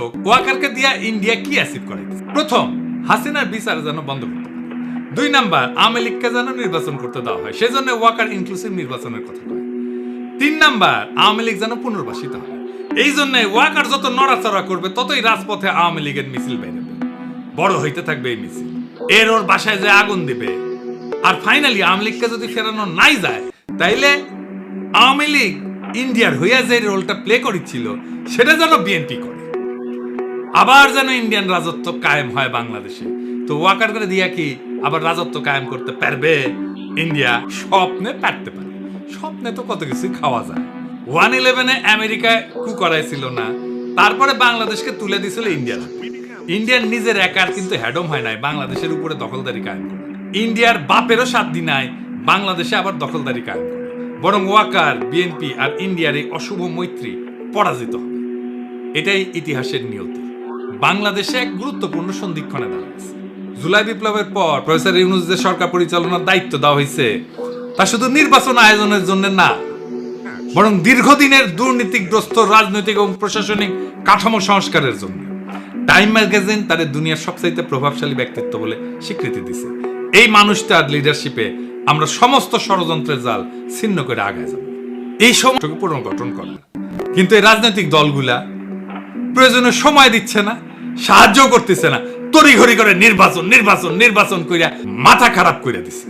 দর্শক, ওয়াকারকে দিয়া ইন্ডিয়া কি অ্যাচিভ করে? প্রথম, হাসিনার বিচার যেন বন্ধ করতে পারে। 2 নাম্বার, আওয়ামী লীগকে যেন নির্বাচন করতে দেওয়া হয়, সেজন্য ওয়াকার ইনক্লুসিভ নির্বাচনের কথা কয়। 3 নাম্বার, আওয়ামী লীগ যেন পুনর্বাসিত হয়। এই জন্য ওয়াকার যত নড়াচড়া করবে ততই রাজপথে আওয়ামী লীগের মিছিল বেরোবে, বড় হইতে থাকবে এই মিছিল। ওর বাসায় যে আগুন দিবে। আর ফাইনালি আওয়ামী লীগকে যদি ফেরানো নাই যায়, তাইলে আওয়ামী লীগ ইন্ডিয়ার হইয়া যে রোলটা প্লে করেছিল সেটা যেন বিএনপি করে, আবার যেন ইন্ডিয়ান রাজত্ব কায়েম হয় বাংলাদেশে। তো ওয়াকার করে দিয়া কি আবার রাজত্ব কায়েম করতে পারবে ইন্ডিয়া? স্বপ্নে পারতে পারে, স্বপ্নে তো কত কিছু খাওয়া যায়। 1/11 আমেরিকায় কু করাইছিল না, তারপরে বাংলাদেশকে তুলে দিছিল ইন্ডিয়ার হাতে। ইন্ডিয়ার নিজের একার কিন্তু হ্যাডম হয় নাই বাংলাদেশের উপরে দখলদারি কায়েম করে। ইন্ডিয়ার বাপেরও সাধ্য নাই বাংলাদেশে আবার দখলদারি কায়েম করে। বরং ওয়াকার, বিএনপি আর ইন্ডিয়ার এই অশুভ মৈত্রী পরাজিত হবে। এটাই ইতিহাসের নিয়তি। বাংলাদেশে এক গুরুত্বপূর্ণ সন্ধিক্ষণে দাঁড়িয়েছে। জুলাই বিপ্লবের পর প্রফেসর ইউনূস যে সরকার পরিচালনার দায়িত্ব দেওয়া হয়েছে, তা শুধু নির্বাচন আয়োজনের জন্য না, বরং দীর্ঘদিনের দুর্নীতিগ্রস্ত রাজনৈতিক এবং প্রশাসনিক কাঠামো সংস্কারের জন্য। টাইম ম্যাগাজিন তাদের দুনিয়ার সবচাইতে প্রভাবশালী ব্যক্তিত্ব বলে স্বীকৃতি দিছে। এই মানুষটার লিডারশিপে আমরা সমস্ত ষড়যন্ত্রের জাল ছিন্ন করে আগায় যাব। এই সময়টাকে পুনর্গঠন করা, কিন্তু এই রাজনৈতিক দলগুলা প্রয়োজনে সময় দিচ্ছে না, সাহায্য করতেছে না, তড়িঘড়ি করে নির্বাচন নির্বাচন নির্বাচন কইরা মাথা খারাপ করে দিচ্ছে।